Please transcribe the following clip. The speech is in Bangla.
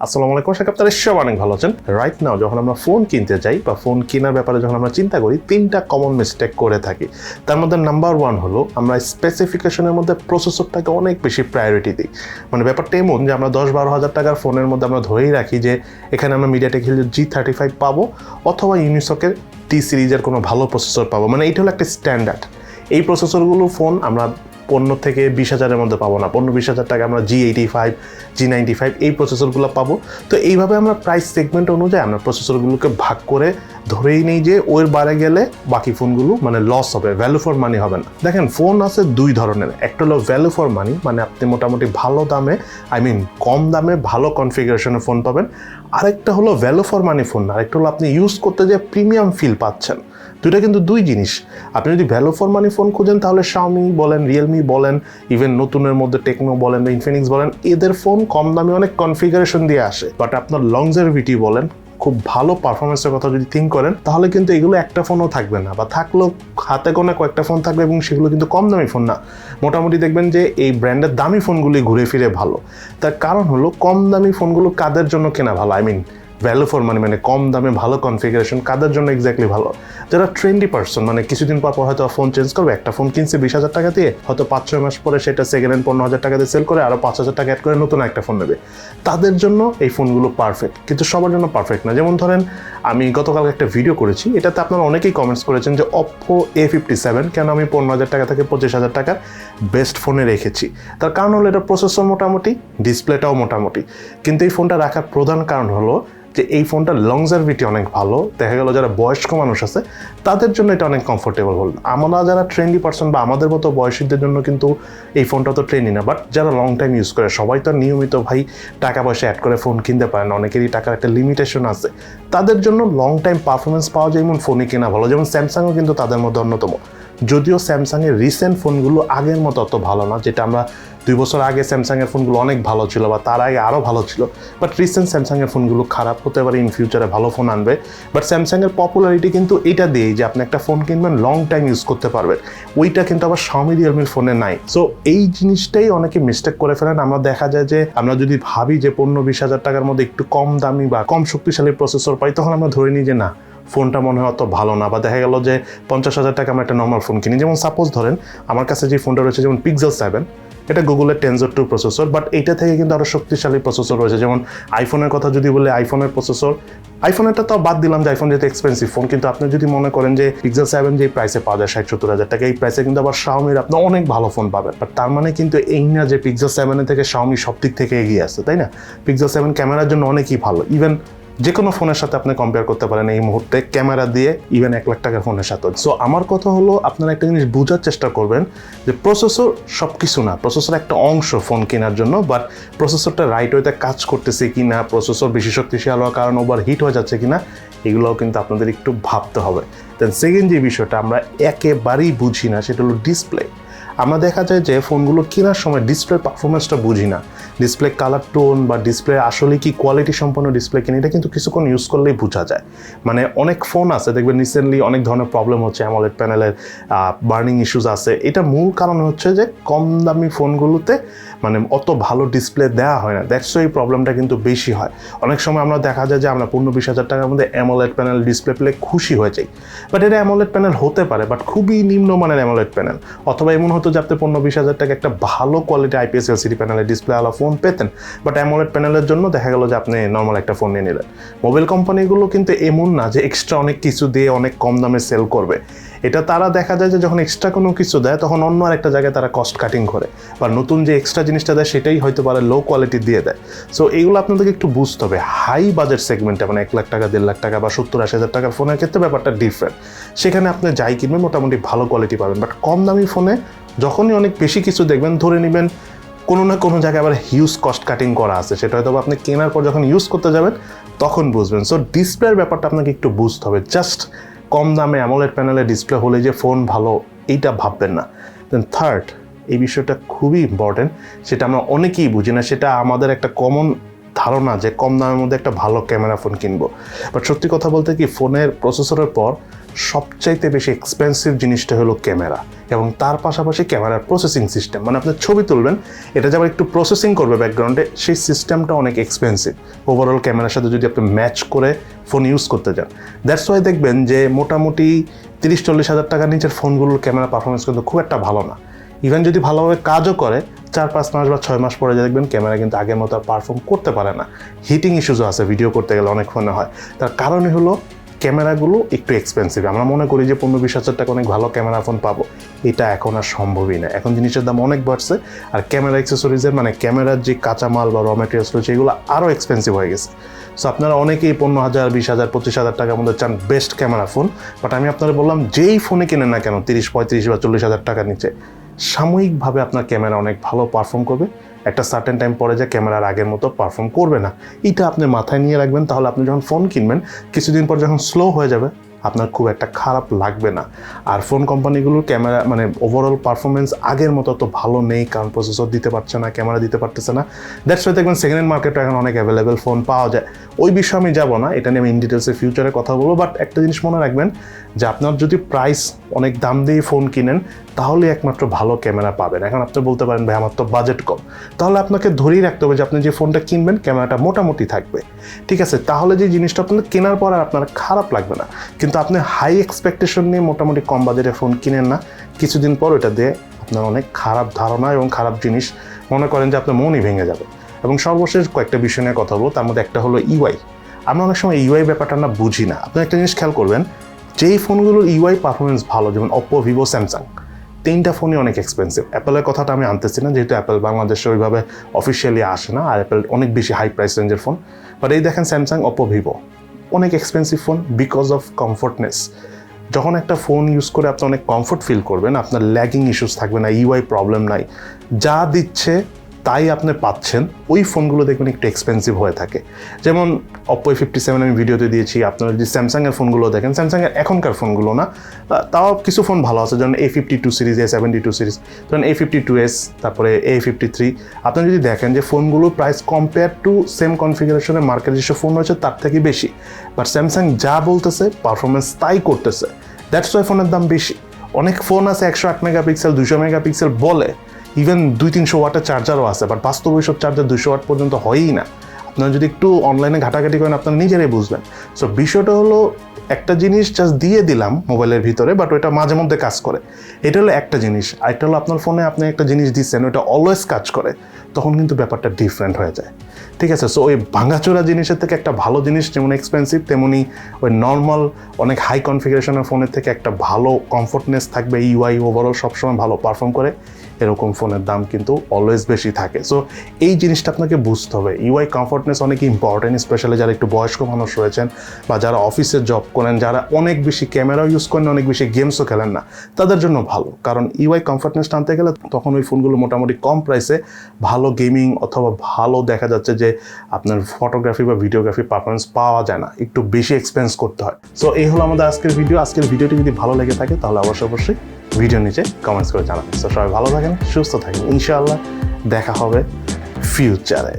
আসসালামু আলাইকুম, আশা করি আপনারা সবাই অনেক ভালো আছেন। রাইট নাও যখন আমরা ফোন কিনতে যাই বা ফোন কেনার ব্যাপারে যখন আমরা চিন্তা করি, তিনটা কমন মিস্টেক করে থাকি। তার মধ্যে নাম্বার 1 হলো আমরা স্পেসিফিকেশনের মধ্যে প্রসেসরটাকে অনেক বেশি প্রায়োরিটি দিই। মানে ব্যাপারটা এমন যে আমরা 10-12 হাজার টাকার ফোনের মধ্যে আমরা ধরেই রাখি যে এখানে আমরা মিডিয়াটেক হিলিও G35 পাবো অথবা ইউনিসকের টি সিরিজের কোনো ভালো প্রসেসর পাবো। মানে এইটা হলো একটা স্ট্যান্ডার্ড। এই প্রসেসরগুলো ফোন আমরা 15 থেকে 20,000-এর মধ্যে পাবো না। 15-20 হাজার টাকা আমরা G85, G95 এই প্রসেসরগুলো পাবো। তো এইভাবে আমরা প্রাইস সেগমেন্ট অনুযায়ী আমরা প্রসেসরগুলোকে ভাগ করে ধরেই নেই যে ওর বারে গেলে বাকি ফোনগুলো মানে লস হবে, ভ্যালু ফর মানি হবে না। দেখেন, ফোন আছে দুই ধরনের। একটা হলো ভ্যালু ফর মানি, মানে আপনি মোটামুটি ভালো দামে কম দামে ভালো কনফিগারেশনের ফোন পাবেন। আরেকটা হলো ভ্যালু ফর মানি ফোন, আরেকটা হলো আপনি ইউজ করতে যে প্রিমিয়াম ফিল পাচ্ছেন। দুইটা কিন্তু দুই জিনিস। আপনি যদি ভ্যালু ফর মানি ফোন খুঁজেন তাহলে Xiaomi বলেন, রিয়েলমি বলেন, ইভেন নতুনের মধ্যে টেকনো বলেন বা ইনফিনিক্স বলেন, এদের ফোন কম দামে অনেক কনফিগারেশন দিয়ে আসে। বাট আপনার লংজেভিটি বলেন, খুব ভালো পারফরমেন্সের কথা যদি থিঙ্ক করেন, তাহলে কিন্তু এগুলো একটা ফোনও থাকবে না, বা থাকলেও হাতে গোনা কয়েকটা ফোন থাকবে এবং সেগুলো কিন্তু কম দামি ফোন না। মোটামুটি দেখবেন যে এই ব্র্যান্ডের দামি ফোনগুলি ঘুরে ফিরে ভালো। তার কারণ হলো কম দামি ফোনগুলো কাদের জন্য কেনা ভালো, ভ্যালু ফর মানি মানে কম দামে ভালো কনফিগারেশন কাদের জন্য এক্স্যাক্টলি ভালো? যারা ট্রেন্ডি পার্সন, মানে কিছুদিন পর হয়তো ফোন চেঞ্জ করবে। একটা ফোন কিনছে 20,000 টাকা দিয়ে, হয়তো 5-6 মাস পরে সেটা সেকেন্ড হ্যান্ড 15,000 টাকা দিয়ে সেল করে আরও 5,000 টাকা অ্যাড করে নতুন একটা ফোন নেবে। তাদের জন্য এই ফোনগুলো পারফেক্ট, কিন্তু সবার জন্য পারফেক্ট না। যেমন ধরেন, আমি গতকাল একটা ভিডিও করেছি, এটাতে আপনারা অনেকেই কমেন্টস করেছেন যে Oppo A57 কেন আমি 15,000 টাকা থেকে 25,000 টাকার বেস্ট ফোনে রেখেছি। তার কারণ হলো এটা প্রসেসর মোটামুটি, ডিসপ্লেটাও মোটামুটি। কিন্তু এই ফোনটা রাখার প্রধান কারণ হলো যে এই ফোনটার লংজারভিটি অনেক ভালো। দেখা গেল যারা বয়স্ক মানুষ আছে তাদের জন্য এটা অনেক কমফোর্টেবল হল। আমরা যারা ট্রেন্ডি পার্সন বা আমাদের মতো বয়সীদের জন্য কিন্তু এই ফোনটা তো ট্রেন্ডি না। বাট যারা লং টাইম ইউজ করে, সবাই তো নিয়মিত টাকা পয়সা অ্যাড করে ফোন কিনতে পারে না, অনেকেরই টাকার একটা লিমিটেশন আছে। তাদের জন্য লং টাইম পারফরমেন্স পাওয়া যায় এমন ফোনই কেনা ভালো। যেমন স্যামসাংও কিন্তু তাদের মধ্যে অন্যতম। যদিও স্যামসাংয়ের রিসেন্ট ফোনগুলো আগের মতো অত ভালো না, যেটা আমরা 2 বছর আগে স্যামসাংয়ের ফোনগুলো অনেক ভালো ছিল বা তার আগে আরও ভালো ছিল। বাট রিসেন্ট স্যামসাংয়ের ফোনগুলো খারাপ হতে পারে, ইন ফিউচারে ভালো ফোন আনবে। বাট স্যামসাংয়ের পপুলারিটি কিন্তু এটা দিয়েই যে আপনি একটা ফোন কিনবেন, লং টাইম ইউজ করতে পারবেন। ওইটা কিন্তু আবার Xiaomi রিয়েলমির ফোনে নাই। সো এই জিনিসটাই অনেকে মিস্টেক করে ফেলেন। আমরা দেখা যায় যে আমরা যদি ভাবি যে 15-20 হাজার টাকার মধ্যে একটু কম দামি বা কম শক্তিশালী প্রসেসর পাই, তখন আমরা ধরে নিই যে না, ফোনটা মনে হয় অত ভালো না। বা দেখা গেল যে 50,000 টাকা আমরা একটা নর্মাল ফোন কিনি। যেমন সাপোজ ধরেন আমার কাছে যে ফোনটা রয়েছে, যেমন Pixel 7, এটা গুগলের Tensor 2 প্রসেসর। বাট এইটা থেকে কিন্তু আরও শক্তিশালী প্রসেসর রয়েছে। যেমন আইফোনের কথা যদি বলে, আইফোনের প্রসেসর, আইফোনেরটা তো বাদ দিলাম যে আইফোন যেহেতু এক্সপেন্সিভ ফোন, কিন্তু আপনি যদি মনে করেন যে Pixel 7 যে প্রাইসে পাওয়া যায় 60-70 হাজার টাকা, এই প্রাইসে কিন্তু আবার Xiaomi আপনি অনেক ভালো ফোন পাবেন। বাট তার মানে কিন্তু এই না যে Pixel 7 থেকে Xiaomi সব দিক থেকে এগিয়ে আসছে, তাই না? Pixel 7 ক্যামেরার জন্য অনেকই ভালো, ইভেন যে কোনো ফোনের সাথে আপনি কম্পেয়ার করতে পারেন এই মুহূর্তে ক্যামেরা দিয়ে, ইভেন 1 লাখ টাকার ফোনের সাথে। সো আমার কথা হলো, আপনারা একটা জিনিস বোঝার চেষ্টা করবেন যে প্রসেসর সব কিছু না, প্রসেসর একটা অংশ ফোন কেনার জন্য। বাট প্রসেসরটা রাইট ওয়েতে কাজ করতেছে কি না, প্রসেসর বেশি শক্তিশালী হওয়ার কারণে ওভার হিট হয়ে যাচ্ছে কি না, এগুলোও কিন্তু আপনাদের একটু ভাবতে হবে। দেন সেকেন্ড যে বিষয়টা আমরা একেবারেই বুঝি না, সেটা হলো ডিসপ্লে। আমরা দেখা যায় যে ফোনগুলো কেনার সময় ডিসপ্লে পারফরমেন্সটা বুঝি না। ডিসপ্লে কালার টোন বা ডিসপ্লে আসলে কি কোয়ালিটি সম্পন্ন ডিসপ্লে কিনে, এটা কিন্তু কিছুক্ষণ ইউজ করলেই বোঝা যায়। মানে অনেক ফোন আছে দেখবেন রিসেন্টলি অনেক ধরনের প্রবলেম হচ্ছে, অ্যামোলেড প্যানেলের বার্নিং ইস্যুস আছে। এটা মূল কারণ হচ্ছে যে কম দামি ফোনগুলোতে অত ভালো ডিসপ্লে দেওয়া হয় না। দ্যাটস এই প্রবলেমটা কিন্তু বেশি হয়। অনেক সময় আমরা দেখা যায় যে আমরা 15-20 হাজার টাকার মধ্যে অ্যামোলেড প্যানেল ডিসপ্লে পেলে খুশি হয়ে যাই। বাট এটা অ্যামোলেড প্যানেল হতে পারে, বাট খুবই নিম্নমানের অ্যামোলেড প্যানেল। অথবা এমন হতো যে আপনি 15-20 হাজার টাকা একটা ভালো কোয়ালিটি IPS LCD প্যানেলের ডিসপ্লেওয়ালা ফোন পেতেন, বাট অ্যামোলেড প্যানেলের জন্য দেখা গেল যে আপনি নর্মাল একটা ফোন নিয়ে নিলেন। মোবাইল কোম্পানিগুলো কিন্তু এমন না যে এক্সট্রা অনেক কিছু দিয়ে অনেক কম দামে সেল করবে। এটা তারা দেখা যায় যে যখন এক্সট্রা কোনো কিছু দেয় তখন অন্য আরেকটা জায়গায় তারা কস্ট কাটিং করে, বা নতুন যে এক্সট্রা জিনিসটা দেয় সেটাই হয়তো পারে লো কোয়ালিটি দিয়ে দেয়। সো এইগুলো আপনাদেরকে একটু বুঝতে হবে। হাই বাজেট সেগমেন্টে 1 লাখ টাকা, 1.5 লাখ টাকা বা 70-80 হাজার টাকার ফোনের ক্ষেত্রে ব্যাপারটা ডিফারেন্ট। সেখানে আপনি যাই কিনবেন মোটামুটি ভালো কোয়ালিটি পাবেন। বাট কম দামি ফোনে যখনই অনেক বেশি কিছু দেখবেন, ধরে নেবেন কোনো না কোনো জায়গায় আবার হিউজ কস্ট কাটিং করা আছে। সেটা হয়তো আপনি কেনার পর যখন ইউজ করতে যাবেন তখন বুঝবেন। সো ডিসপ্লের ব্যাপারটা আপনাকে একটু বুঝতে হবে। জাস্ট কম দামে অ্যামোলেড প্যানেলের ডিসপ্লে হলে যে ফোন ভালো, এইটা ভাববেন না। দেন থার্ড, এই বিষয়টা খুবই ইম্পর্টেন্ট, সেটা আমরা অনেকেই বুঝি না। সেটা আমাদের একটা কমন ধারণা যে কম দামের মধ্যে একটা ভালো ক্যামেরা ফোন কিনবো, বাট সত্যি কথা বলতে কি ফোনের প্রসেসরের পর সবচাইতে বেশি এক্সপেন্সিভ জিনিসটা হলো ক্যামেরা, এবং তার পাশাপাশি ক্যামেরার প্রসেসিং সিস্টেম। মানে আপনি ছবি তুলবেন, এটা যে আবার একটু প্রসেসিং করবে ব্যাকগ্রাউন্ডে, সেই সিস্টেমটা অনেক এক্সপেন্সিভ ওভারঅল ক্যামেরার সাথে যদি আপনি ম্যাচ করে ফোন ইউজ করতে যান। দ্যাটস ওয়াই দেখবেন যে মোটামুটি 30-40 হাজার টাকার নিচের ফোনগুলোর ক্যামেরা পারফরমেন্স কিন্তু খুব একটা ভালো না। ইভেন যদি ভালোভাবে কাজও করে 4-5 মাস বা 6 মাস পরে দেখবেন ক্যামেরা কিন্তু আগের মতো আর পারফর্ম করতে পারে না। হিটিং ইস্যুসও আছে ভিডিও করতে গেলে অনেক ফোনে হয়। তার কারণই হলো ক্যামেরাগুলো একটু এক্সপেন্সিভ। আমরা মনে করি যে 15-20 হাজার টাকা অনেক ভালো ক্যামেরা ফোন পাবো, এটা এখন আর সম্ভবই না। এখন জিনিসের দাম অনেক বাড়ছে, আর ক্যামেরা অ্যাক্সেসরিজের মানে ক্যামেরার যে কাঁচামাল বা র মেটেরিয়ালস রয়েছে এগুলো আরও এক্সপেন্সিভ হয়ে গেছে। সো আপনারা অনেকেই 15,000, 20,000, 25,000 টাকার মধ্যে চান বেস্ট ক্যামেরা ফোন, বাট আমি আপনারা বললাম যেই ফোনে কেনেন না কেন 30, 35 বা 40 হাজার টাকার নিচে, সাময়িকভাবে আপনার ক্যামেরা অনেক ভালো পারফর্ম করবে, একটা সার্টেন টাইম পরে যে ক্যামেরার আগের মতো পারফর্ম করবে না। এটা আপনি মাথায় নিয়ে রাখবেন, তাহলে আপনি যখন ফোন কিনবেন কিছুদিন পর যখন স্লো হয়ে যাবে আপনার খুব একটা খারাপ লাগবে না। আর ফোন কোম্পানিগুলোর ক্যামেরা মানে ওভারঅল পারফরমেন্স আগের মতো তো ভালো নেই, কারণ প্রসেসর দিতে পারছে না, ক্যামেরা দিতে পারতেছে না। দ্যাটস ওয়াই দেখবেন সেকেন্ড হ্যান্ড মার্কেটে এখন অনেক অ্যাভেলেবেল ফোন পাওয়া যায়। ওই বিষয়ে আমি যাব না, এটা নিয়ে আমি ইন ডিটেলসে ফিউচারে কথা বলবো। বাট একটা জিনিস মনে রাখবেন যে আপনার যদি প্রাইস অনেক দাম দিয়ে ফোন কিনেন তাহলে একমাত্র ভালো ক্যামেরা পাবেন। এখন আপনি বলতে পারেন ভাই আমার তো বাজেট কম, তাহলে আপনাকে ধরেই রাখতে হবে যে আপনি যে ফোনটা কিনবেন ক্যামেরাটা মোটামুটি থাকবে, ঠিক আছে? তাহলে যে জিনিসটা আপনার কেনার পর আর আপনার খারাপ লাগবে না। কিন্তু আপনি হাই এক্সপেকটেশন নিয়ে মোটামুটি কম বাজেটে ফোন কিনেন না, কিছুদিন পর ওটা দিয়ে আপনার অনেক খারাপ ধারণা এবং খারাপ জিনিস মনে করেন যে আপনার মনই ভেঙে যাবে। এবং সর্বশেষ কয়েকটা বিষয় নিয়ে কথা বলবো, তার মধ্যে একটা হলো ইউআই। আমরা অনেক সময় ইউআই ব্যাপারটা না বুঝি না। আপনি একটা জিনিস খেয়াল করবেন, যেই ফোনগুলোর ইউআই পারফরমেন্স ভালো, যেমন ওপ্পো, ভিভো, স্যামসাং, 3টা ফোনই অনেক এক্সপেন্সিভ। অ্যাপেলের কথাটা আমি আনতেছি না, যেহেতু অ্যাপেল বাংলাদেশে ওইভাবে অফিসিয়ালি আসে না, আর অ্যাপেল অনেক বেশি হাই প্রাইস রেঞ্জের ফোন। বাট এই দেখেন স্যামসাং, ওপ্পো, ভিভো অনেক expensive phone because of comfortness. যখন একটা ফোন ইউজ করে আপনি অনেক কমফোর্ট ফিল করবেন, আপনার ল্যাগিং ইস্যুস থাকবে না, ইউআই প্রবলেম নাই, যা দিচ্ছে তাই আপনি পাচ্ছেন, ওই ফোনগুলো দেখবেন একটু এক্সপেন্সিভ হয়ে থাকে। যেমন অপ্পো A57 আমি ভিডিওতে দিয়েছি। আপনারা যদি স্যামসাংয়ের ফোনগুলো দেখেন, স্যামসাংয়ের এখনকার ফোনগুলো না, তাও কিছু ফোন ভালো আছে, যেমন A52 সিরিজ, A72 সিরিজ, যেমন A52s, তারপরে A53। আপনারা যদি দেখেন যে ফোনগুলো প্রাইস কম্পেয়ার টু সেম কনফিগারেশনের মার্কেটে যেসব ফোন রয়েছে তার থেকে বেশি, বাট স্যামসাং যা বলতেছে পারফরমেন্স তাই করতেছে। দ্যাটস ওয়াই ফোনের দাম বেশি। অনেক ফোন আছে 108 মেগাপিক্সেল, 200 মেগাপিক্সেল বলে, ইভেন 200-300 ওয়াটের চার্জারও আছে, বাট বাস্তবে ওইসব চার্জার 200 ওয়াট পর্যন্ত হয়ই না। আপনারা যদি একটু অনলাইনে ঘাটাঘাটি করেন আপনারা নিজেরাই বুঝবেন। সো বিষয়টা হলো একটা জিনিস জাস্ট দিয়ে দিলাম মোবাইলের ভিতরে, বাট ওইটা মাঝে মধ্যে কাজ করে, এটা হলো একটা জিনিস। আর এটা হলো আপনার ফোনে আপনি একটা জিনিস দিচ্ছেন, ওইটা অলওয়েজ কাজ করে, তখন কিন্তু ব্যাপারটা ডিফারেন্ট হয়ে যায়, ঠিক আছে? সো ওই ভাঙাচোরা জিনিসের থেকে একটা ভালো জিনিস যেমন এক্সপেন্সিভ, তেমনি ওই নর্মাল অনেক হাই কনফিগারেশনের ফোনের থেকে একটা ভালো কমফোর্টনেস থাকবে, ইউআই ওভারঅল সবসময় ভালো পারফর্ম করে, এরকম ফোনের দাম কিন্তু অলওয়েজ বেশি থাকে। সো এই জিনিসটা আপনাকে বুঝতে হবে। ইউআই কমফোর্টনেস অনেক ইম্পর্টেন্ট, স্পেশালি যারা একটু বয়স্ক মানুষ রয়েছেন বা যারা অফিসে জব করেন, যারা অনেক বেশি ক্যামেরা ইউজ করেন, অনেক বেশি গেমসও খেলেন না, তাদের জন্য ভালো। কারণ ইউআই কমফোর্টনেস টানতে গেলে তখন ওই ফোনগুলো মোটামুটি কম প্রাইসে ভালো গেমিং অথবা ভালো দেখা যাচ্ছে যে আপনার ফটোগ্রাফি বা ভিডিওগ্রাফি পারফরমেন্স পাওয়া যায় না, একটু বেশি এক্সপেন্স করতে হয়। সো এই হলো আমাদের আজকের ভিডিও। আজকের ভিডিওটি যদি ভালো লেগে থাকে তাহলে অবশ্যই ভিডিও নিচে কমেন্টস করে জানাবেন। সো সবাই ভালো থাকেন, সুস্থ থাকেন, ইনশাআল্লাহ দেখা হবে ফিউচারে।